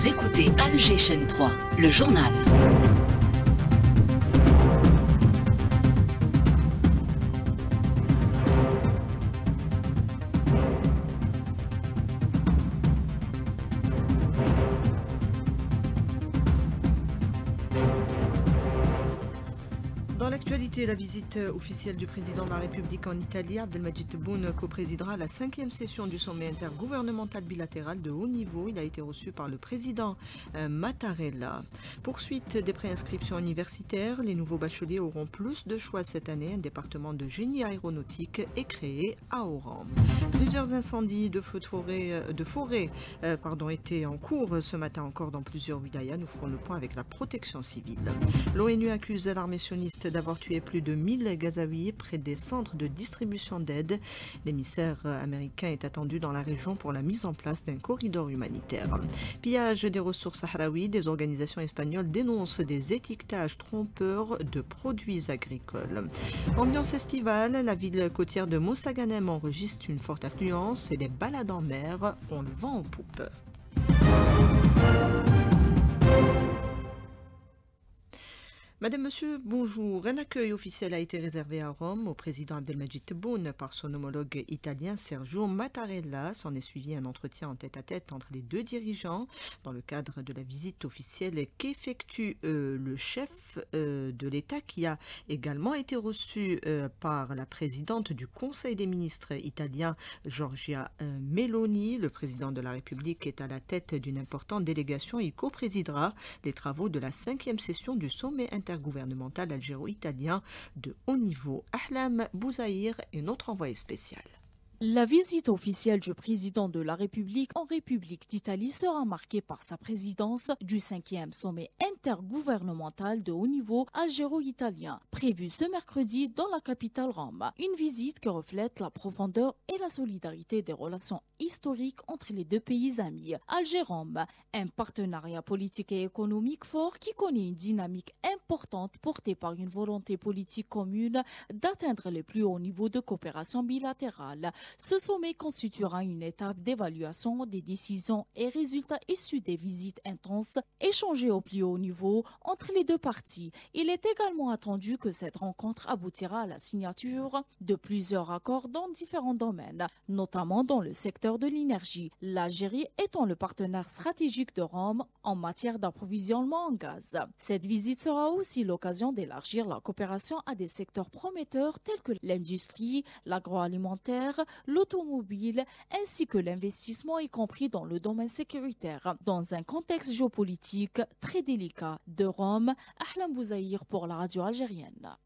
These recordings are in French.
écoutez Alger Chaîne 3, le journal. Dans l'actualité, la visite officielle du président de la République en Italie, Abdelmadjid Tebboune, co-présidera la 5e session du sommet intergouvernemental bilatéral de haut niveau. Il a été reçu par le président Mattarella. Poursuite des préinscriptions universitaires, les nouveaux bacheliers auront plus de choix cette année. Un département de génie aéronautique est créé à Oran. Plusieurs incendies de feux de forêt étaient en cours ce matin encore dans plusieurs wilayas. Nous ferons le point avec la protection civile. L'ONU accuse l'armée sioniste d'avoir tué plus de 1000 Gazaouis près des centres de distribution d'aide. L'émissaire américain est attendu dans la région pour la mise en place d'un corridor humanitaire. Pillage des ressources sahraouies, des organisations espagnoles dénoncent des étiquetages trompeurs de produits agricoles. Ambiance estivale, la ville côtière de Mostaganem enregistre une forte affluence et les balades en mer ont le vent en poupe. Madame, Monsieur, bonjour. Un accueil officiel a été réservé à Rome au président Abdelmadjid Tebboune par son homologue italien Sergio Mattarella. S'en est suivi un entretien en tête-à-tête entre les deux dirigeants dans le cadre de la visite officielle qu'effectue le chef de l'État, qui a également été reçu par la présidente du Conseil des ministres italien, Giorgia Meloni. Le président de la République est à la tête d'une importante délégation. Il co-présidera les travaux de la 5e session du sommet intergouvernemental algéro-italien de haut niveau. Ahlam Bouzaïr est notre envoyé spécial. La visite officielle du président de la République en République d'Italie sera marquée par sa présidence du 5e sommet intergouvernemental de haut niveau algéro-italien, prévu ce mercredi dans la capitale Rome. Une visite qui reflète la profondeur et la solidarité des relations historiques entre les deux pays amis. Alger-Rome, un partenariat politique et économique fort qui connaît une dynamique importante portée par une volonté politique commune d'atteindre les plus hauts niveaux de coopération bilatérale. Ce sommet constituera une étape d'évaluation des décisions et résultats issus des visites intenses échangées au plus haut niveau entre les deux parties. Il est également attendu que cette rencontre aboutira à la signature de plusieurs accords dans différents domaines, notamment dans le secteur de l'énergie, l'Algérie étant le partenaire stratégique de Rome en matière d'approvisionnement en gaz. Cette visite sera aussi l'occasion d'élargir la coopération à des secteurs prometteurs tels que l'industrie, l'agroalimentaire, l'automobile ainsi que l'investissement, y compris dans le domaine sécuritaire. Dans un contexte géopolitique très délicat de Rome, Ahlam Bouzaïr pour la radio algérienne.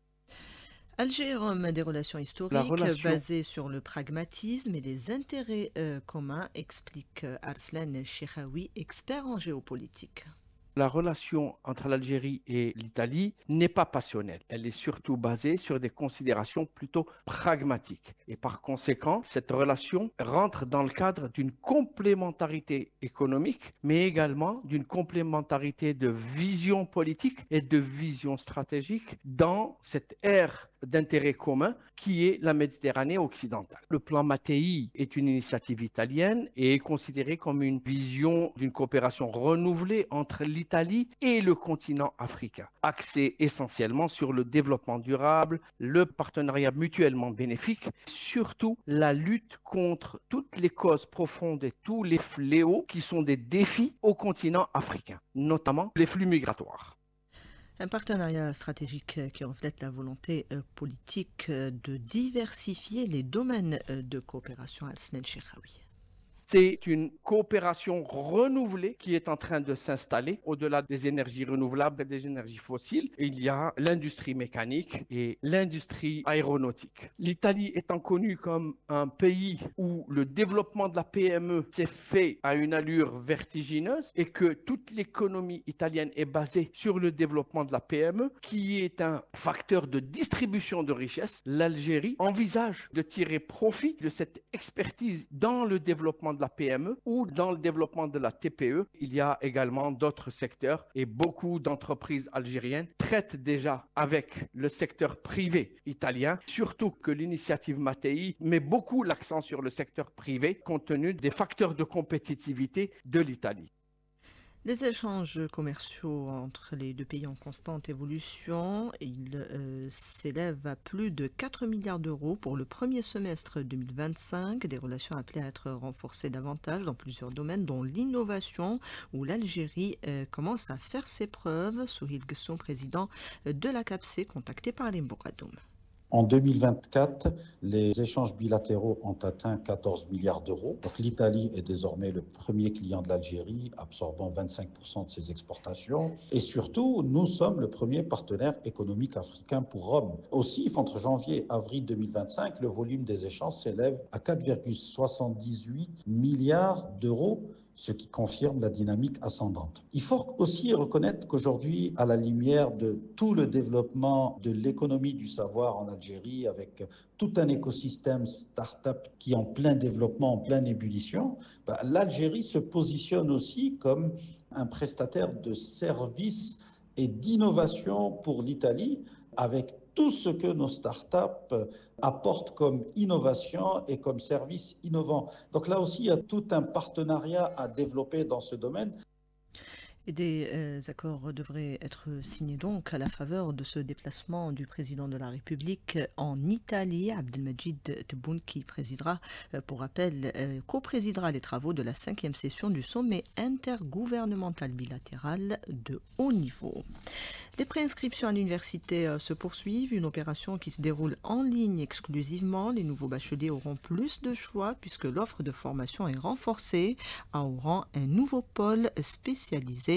Alger et Rome, des relations historiques basées sur le pragmatisme et les intérêts communs, explique Arslan Cheikhaoui, expert en géopolitique. La relation entre l'Algérie et l'Italie n'est pas passionnelle. Elle est surtout basée sur des considérations plutôt pragmatiques. Et par conséquent, cette relation rentre dans le cadre d'une complémentarité économique, mais également d'une complémentarité de vision politique et de vision stratégique dans cette ère d'intérêt commun qui est la Méditerranée occidentale. Le plan Mattei est une initiative italienne et est considéré comme une vision d'une coopération renouvelée entre l'Italie et le continent africain, axée essentiellement sur le développement durable, le partenariat mutuellement bénéfique, surtout la lutte contre toutes les causes profondes et tous les fléaux qui sont des défis au continent africain, notamment les flux migratoires. Un partenariat stratégique qui reflète la volonté politique de diversifier les domaines de coopération. Arslan Cheikhaoui. C'est une coopération renouvelée qui est en train de s'installer au-delà des énergies renouvelables et des énergies fossiles. Il y a l'industrie mécanique et l'industrie aéronautique. L'Italie étant connue comme un pays où le développement de la PME s'est fait à une allure vertigineuse et que toute l'économie italienne est basée sur le développement de la PME, qui est un facteur de distribution de richesses, l'Algérie envisage de tirer profit de cette expertise dans le développement de la PME ou dans le développement de la TPE. Il y a également d'autres secteurs et beaucoup d'entreprises algériennes traitent déjà avec le secteur privé italien, surtout que l'initiative Mattei met beaucoup l'accent sur le secteur privé compte tenu des facteurs de compétitivité de l'Italie. Les échanges commerciaux entre les deux pays en constante évolution, ils s'élèvent à plus de 4 milliards d'euros pour le premier semestre 2025, des relations appelées à être renforcées davantage dans plusieurs domaines, dont l'innovation, où l'Algérie commence à faire ses preuves. Souhil Guesson, président de la CAPC, contacté par les Mbokadoum. En 2024, les échanges bilatéraux ont atteint 14 milliards d'euros. Donc l'Italie est désormais le premier client de l'Algérie, absorbant 25% de ses exportations. Et surtout, nous sommes le premier partenaire économique africain pour Rome. Aussi, entre janvier et avril 2025, le volume des échanges s'élève à 4,78 milliards d'euros, ce qui confirme la dynamique ascendante. Il faut aussi reconnaître qu'aujourd'hui, à la lumière de tout le développement de l'économie du savoir en Algérie, avec tout un écosystème start-up qui est en plein développement, en pleine ébullition, l'Algérie se positionne aussi comme un prestataire de services et d'innovation pour l'Italie, avec tout ce que nos startups apportent comme innovation et comme service innovant. Donc là aussi, il y a tout un partenariat à développer dans ce domaine. Et des accords devraient être signés donc à la faveur de ce déplacement du président de la République en Italie, Abdelmajid Tebboune, qui présidera, pour rappel, co-présidera les travaux de la 5e session du sommet intergouvernemental bilatéral de haut niveau. Les préinscriptions à l'université se poursuivent, une opération qui se déroule en ligne exclusivement. Les nouveaux bacheliers auront plus de choix puisque l'offre de formation est renforcée. À Oran, un nouveau pôle spécialisé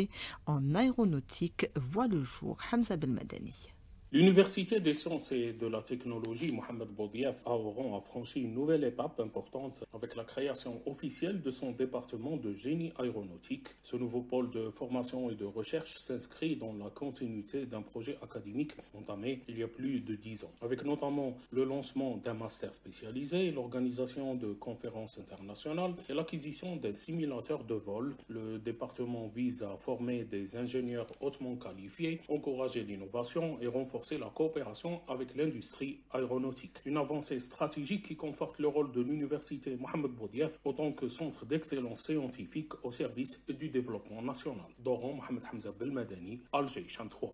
en aéronautique voit le jour. Hamza Belmadani. L'Université des sciences et de la technologie Mohamed Boudiaf à Oran a franchi une nouvelle étape importante avec la création officielle de son département de génie aéronautique. Ce nouveau pôle de formation et de recherche s'inscrit dans la continuité d'un projet académique entamé il y a plus de 10 ans, avec notamment le lancement d'un master spécialisé, l'organisation de conférences internationales et l'acquisition d'un simulateur de vol. Le département vise à former des ingénieurs hautement qualifiés, encourager l'innovation et renforcer la coopération avec l'industrie aéronautique. Une avancée stratégique qui conforte le rôle de l'université Mohamed Boudiaf autant que centre d'excellence scientifique au service du développement national. D'Oran, Mohamed Hamza Belmadani, Alger, Chaîne 3.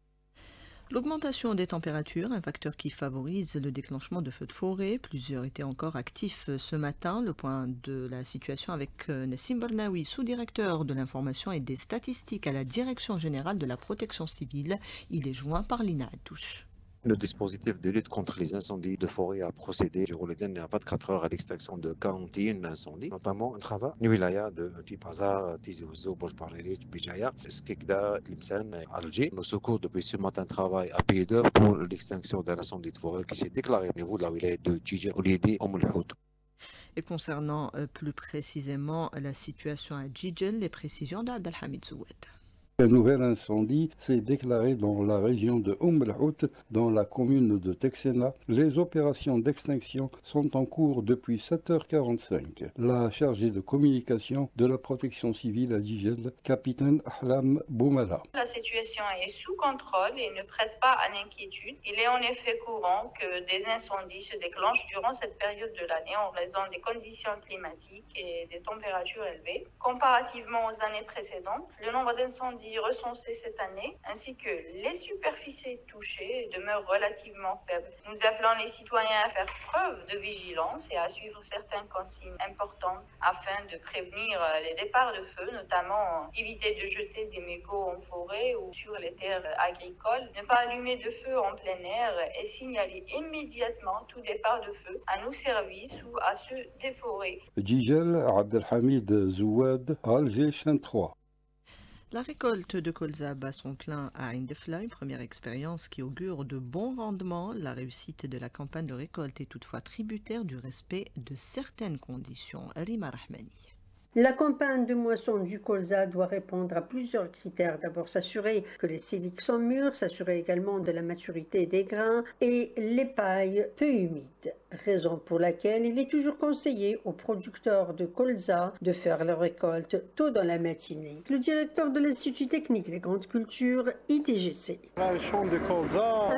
L'augmentation des températures, un facteur qui favorise le déclenchement de feux de forêt. Plusieurs étaient encore actifs ce matin. Le point de la situation avec Nassim Barnaoui, sous-directeur de l'information et des statistiques à la Direction générale de la protection civile. Il est joint par Lina Attouche. Le dispositif de lutte contre les incendies de forêt a procédé durant les dernières 24 heures à l'extinction de 41 incendies, notamment un travail Wilaya de Tipaza, Tizi Ouzou, Borj Bariri, Bijaya, Skikda, Tlemcen et Alger. Nos secours depuis ce matin travaillent à pied d'œuvre pour l'extinction d'un incendie de forêt qui s'est déclaré au niveau de la wilaya de Djidja, Oulidi, Oumoulhout. Et concernant plus précisément la situation à Djidja, les précisions d'Abdelhamid Zoued. Un nouvel incendie s'est déclaré dans la région de Oumoulhout, dans la commune de Texena. Les opérations d'extinction sont en cours depuis 7h45. La chargée de communication de la protection civile à Djidja, capitaine Ahlam Boumala. La situation est sous contrôle et ne prête pas à l'inquiétude. Il est en effet courant que des incendies se déclenchent durant cette période de l'année en raison des conditions climatiques et des températures élevées. Comparativement aux années précédentes, le nombre d'incendies recensés cette année, ainsi que les superficies touchées, demeurent relativement faibles. Nous appelons les citoyens à faire preuve de vigilance et à suivre certaines consignes importantes afin de prévenir les départs de feu, notamment éviter de jeter des mégots en forêt ou sur les terres agricoles, ne pas allumer de feu en plein air et signaler immédiatement tout départ de feu à nos services ou à ceux des forêts. Djidjel, Abdelhamid Zouad, Alger, Chaîne 3. La récolte de colza bat son plein à Indefla, une première expérience qui augure de bons rendements. La réussite de la campagne de récolte est toutefois tributaire du respect de certaines conditions. Rima Rahmani. La campagne de moisson du colza doit répondre à plusieurs critères. D'abord, s'assurer que les siliques sont mûrs, s'assurer également de la maturité des grains et les pailles peu humides. raison pour laquelle il est toujours conseillé aux producteurs de colza de faire leur récolte tôt dans la matinée. Le directeur de l'Institut technique des grandes cultures, ITGC. Un champ de colza,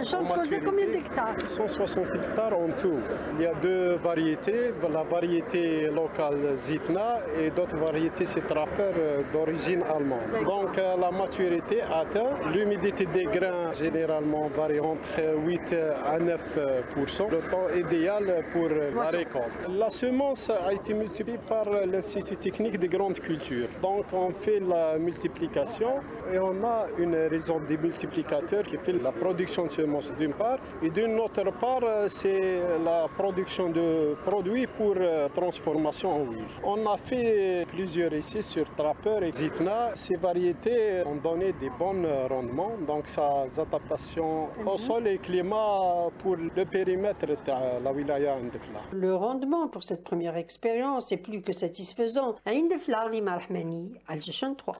combien d'hectares? 160 hectares en tout. Il y a deux variétés, la variété locale Zitna et d'autres variétés, c'est Trapper d'origine allemande. Donc la maturité atteint, l'humidité des grains généralement varie entre 8 à 9%. Le temps idéal pour la récolte. La semence a été multipliée par l'Institut technique des grandes cultures. Donc on fait la multiplication et on a une raison des multiplicateurs qui fait la production de semences d'une part et d'une autre part c'est la production de produits pour transformation en huile. On a fait plusieurs essais sur Trapper et Zitna. Ces variétés ont donné des bons rendements, donc sa adaptation au sol et climat pour le périmètre de la wilaya Indefla. Le rendement pour cette première expérience est plus que satisfaisant. À Indefla, Rima Rahmani, Al-Jishan 3.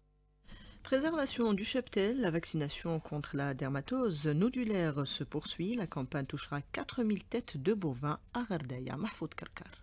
Préservation du cheptel, la vaccination contre la dermatose nodulaire se poursuit. La campagne touchera 4000 têtes de bovins à Gherdaya. Mahfoud Karkar.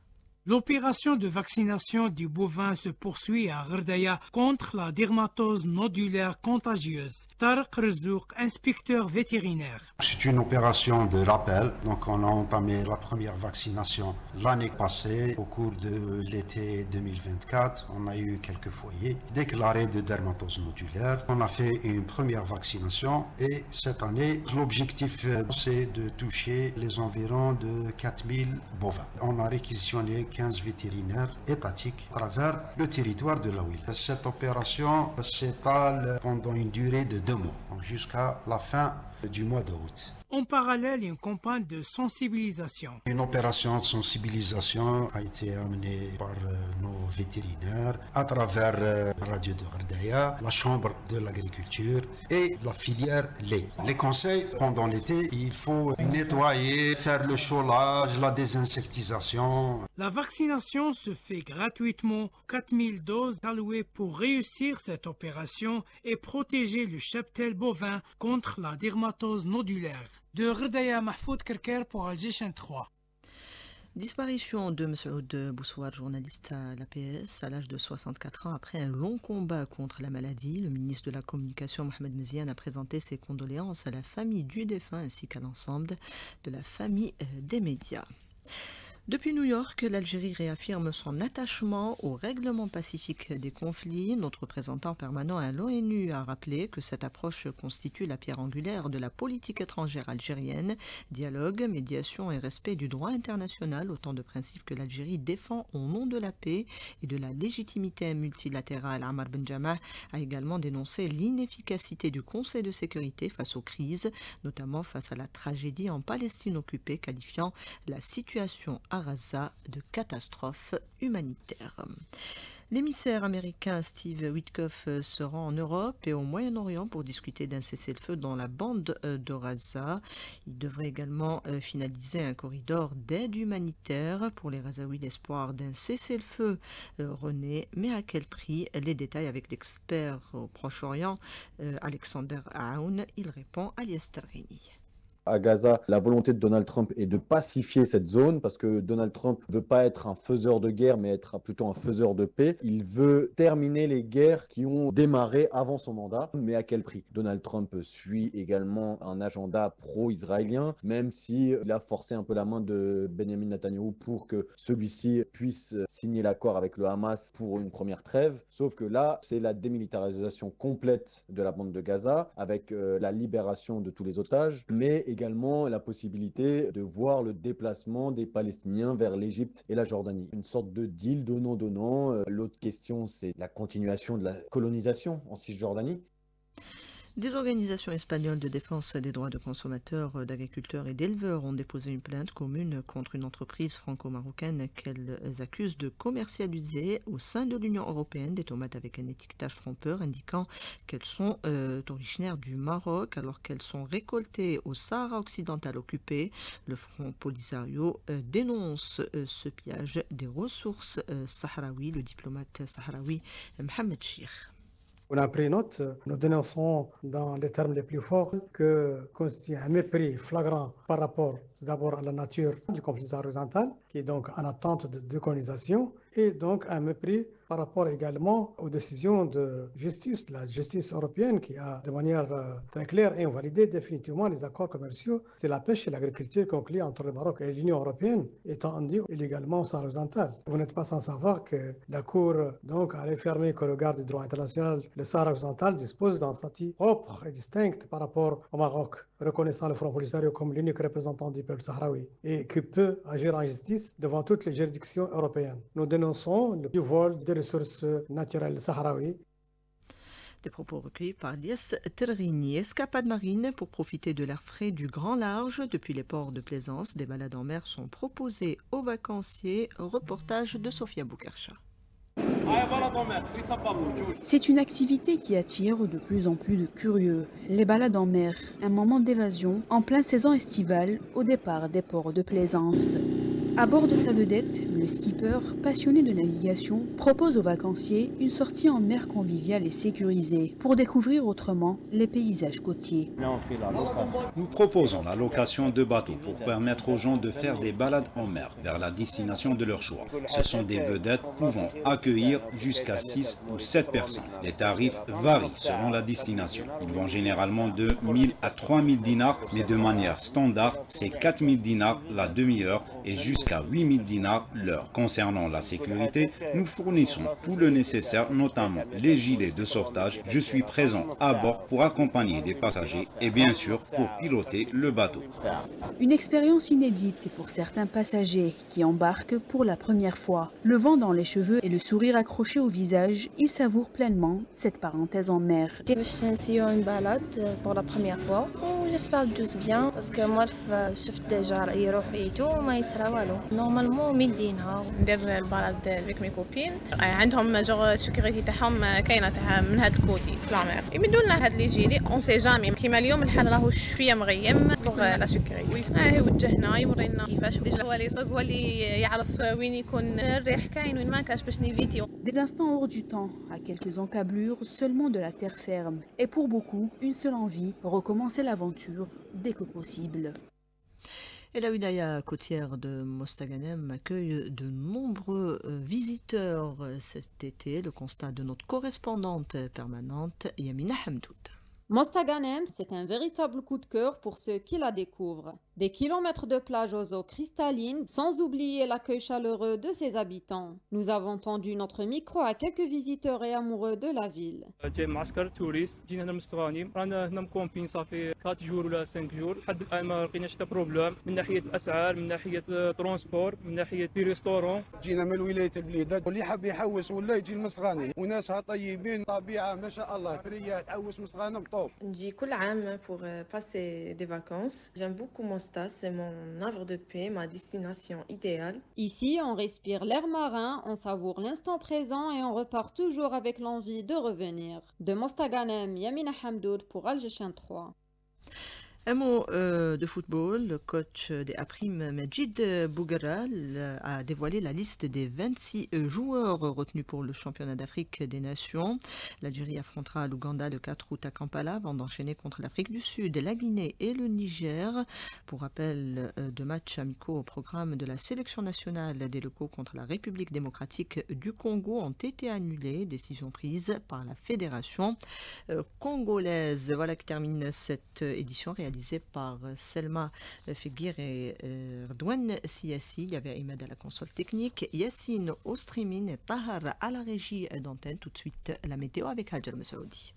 L'opération de vaccination du bovin se poursuit à Gherdaya contre la dermatose nodulaire contagieuse. Tarek Rezouk, inspecteur vétérinaire. C'est une opération de rappel. Donc on a entamé la première vaccination l'année passée. Au cours de l'été 2024, on a eu quelques foyers déclarés de dermatose nodulaire. On a fait une première vaccination et cette année, l'objectif c'est de toucher les environs de 4000 bovins. On a réquisitionné 15 vétérinaires étatiques à travers le territoire de la wilaya. Cette opération s'étale pendant une durée de 2 mois, jusqu'à la fin du mois d'août. En parallèle, une campagne de sensibilisation. Une opération de sensibilisation a été amenée par nos vétérinaires à travers la radio de Gherdaya, la chambre de l'agriculture et la filière lait. Les conseils pendant l'été, il faut nettoyer, faire le chaulage, la désinsectisation. La vaccination se fait gratuitement. 4000 doses allouées pour réussir cette opération et protéger le cheptel bovin contre la dermatose nodulaire. De Gherdaya, Mahfoud Karkar pour Al-Jishan 3. Disparition de Messaoud Boussouad, journaliste à l'APS, à l'âge de 64 ans. Après un long combat contre la maladie, le ministre de la Communication, Mohamed Meziane, a présenté ses condoléances à la famille du défunt ainsi qu'à l'ensemble de la famille des médias. Depuis New York, l'Algérie réaffirme son attachement au règlement pacifique des conflits. Notre représentant permanent à l'ONU a rappelé que cette approche constitue la pierre angulaire de la politique étrangère algérienne. Dialogue, médiation et respect du droit international, autant de principes que l'Algérie défend au nom de la paix et de la légitimité multilatérale. Ammar Benjamah a également dénoncé l'inefficacité du Conseil de sécurité face aux crises, notamment face à la tragédie en Palestine occupée, qualifiant la situation à Gaza de catastrophe humanitaire. L'émissaire américain Steve Witkoff se rend en Europe et au Moyen-Orient pour discuter d'un cessez-le-feu dans la bande de Gaza. Il devrait également finaliser un corridor d'aide humanitaire pour les Gazaouis. L'espoir d'un cessez-le-feu renaît, mais à quel prix? Les détails avec l'expert au Proche-Orient, Alexander Aoun. Il répond à Alias Targhini. À Gaza, la volonté de Donald Trump est de pacifier cette zone parce que Donald Trump ne veut pas être un faiseur de guerre mais être plutôt un faiseur de paix. Il veut terminer les guerres qui ont démarré avant son mandat, mais à quel prix? Donald Trump suit également un agenda pro-israélien, même s'il a forcé un peu la main de Benjamin Netanyahou pour que celui-ci puisse signer l'accord avec le Hamas pour une première trêve. Sauf que là, c'est la démilitarisation complète de la bande de Gaza avec la libération de tous les otages, mais également la possibilité de voir le déplacement des Palestiniens vers l'Égypte et la Jordanie. Une sorte de deal donnant-donnant. L'autre question, c'est la continuation de la colonisation en Cisjordanie. Des organisations espagnoles de défense des droits de consommateurs, d'agriculteurs et d'éleveurs ont déposé une plainte commune contre une entreprise franco-marocaine qu'elles accusent de commercialiser au sein de l'Union européenne des tomates avec un étiquetage trompeur indiquant qu'elles sont originaires du Maroc alors qu'elles sont récoltées au Sahara occidental occupé. Le Front Polisario dénonce ce pillage des ressources sahraouis. Le diplomate sahraoui Mohamed Chir. On a pris note, nous dénonçons dans les termes les plus forts que constitue un mépris flagrant par rapport Tout d'abord à la nature du conflit horizontal, qui est donc en attente de décolonisation, et donc un mépris par rapport également aux décisions de justice, la justice européenne qui a de manière très claire invalidé définitivement les accords commerciaux de la pêche et l'agriculture conclus entre le Maroc et l'Union européenne, étant dit illégalement au Sahara occidental. Vous n'êtes pas sans savoir que la Cour donc a réaffirmé qu'au regard du droit international, le Sahara occidental dispose d'un statut propre et distinct par rapport au Maroc, reconnaissant le Front Polisario comme l'unique représentant du peuple sahraoui et qui peut agir en justice devant toutes les juridictions européennes. Nous dénonçons le vol des ressources naturelles sahraouies. Des propos recueillis par Lies Terrini. Escapade marine pour profiter de l'air frais du grand large depuis les ports de plaisance. Des balades en mer sont proposées aux vacanciers. Reportage de Sofia Boukarcha. C'est une activité qui attire de plus en plus de curieux. Les balades en mer, un moment d'évasion en pleine saison estivale au départ des ports de plaisance. À bord de sa vedette, le skipper, passionné de navigation, propose aux vacanciers une sortie en mer conviviale et sécurisée pour découvrir autrement les paysages côtiers. Nous proposons la location de bateaux pour permettre aux gens de faire des balades en mer vers la destination de leur choix. Ce sont des vedettes pouvant accueillir jusqu'à 6 ou 7 personnes. Les tarifs varient selon la destination. Ils vont généralement de 1000 à 3000 dinars, mais de manière standard, c'est 4000 dinars la demi-heure et jusqu'à 8000 dinars l'heure. Concernant la sécurité, nous fournissons tout le nécessaire, notamment les gilets de sauvetage. Je suis présent à bord pour accompagner des passagers et bien sûr pour piloter le bateau. Une expérience inédite pour certains passagers qui embarquent pour la première fois. Le vent dans les cheveux et le sourire accroché au visage, ils savourent pleinement cette parenthèse en mer. J'ai essayé une balade pour la première fois. J'espère tous bien parce que moi j'ai déjà يروح بيتو ما يصير والو. Normalement 1000 دينار. ندير البلد avec mes copines. عندهم جوغ السيكوريتي تاعهم كاينه تاع من هاد الكوتي في لامير. يمدوا لنا هاد لي جيلي اون سي جامي كيما اليوم الحال راهو شويه مغيم بوغ لا سيكوريتي. يوجهنا يورينا كيفاش ديجا هو اللي يسوق هو اللي يعرف وين يكون الريح كاين وين ما كاش باش نيفيتيو. Des instants hors du temps, à quelques encablures seulement de la terre ferme. Et pour beaucoup, une seule envie, recommencer l'aventure dès que possible. Et la wilaya côtière de Mostaganem accueille de nombreux visiteurs cet été. Le constat de notre correspondante permanente, Yamina Hamdoud. Mostaganem, c'est un véritable coup de cœur pour ceux qui la découvrent. Des kilomètres de plage aux eaux cristallines, sans oublier l'accueil chaleureux de ses habitants. Nous avons tendu notre micro à quelques visiteurs et amoureux de la ville. جاي معسكر توريست جينا هنا مستغانم رانا هنا مكومبين صافي 4 جور ولا 5 جور لحد الان ما لقيناش حتى بروبليم من ناحيه الاسعار من ناحيه ترونسبور من ناحيه لي ريستورون. جينا من ولايه البليده واللي حاب يحوس ولا يجي لمسغانم وناسها طيبين طبيعه ما شاء الله تريا تحوس مسغانم طوب. نجي كل عام pour passer des vacances. J'aime beaucoup Mostar. C'est mon havre de paix, ma destination idéale. Ici, on respire l'air marin, on savoure l'instant présent et on repart toujours avec l'envie de revenir. De Mostaganem, Yamina Hamdoud pour Alger 3. Un mot de football, le coach des Aprim, Majid Bougaral, a dévoilé la liste des 26 joueurs retenus pour le championnat d'Afrique des Nations. L'Algérie affrontera l'Ouganda le 4 août à Kampala avant d'enchaîner contre l'Afrique du Sud, la Guinée et le Niger. Pour rappel, deux matchs amicaux au programme de la sélection nationale des locaux contre la République démocratique du Congo ont été annulés, décision prise par la fédération congolaise. Voilà qui termine cette édition réalisée par Selma Fegir et Redouane Siassi. Il y avait Imad à la console technique, Yassine au streaming et Tahar à la régie d'antenne. Tout de suite, la météo avec Hadjar Messaoudi.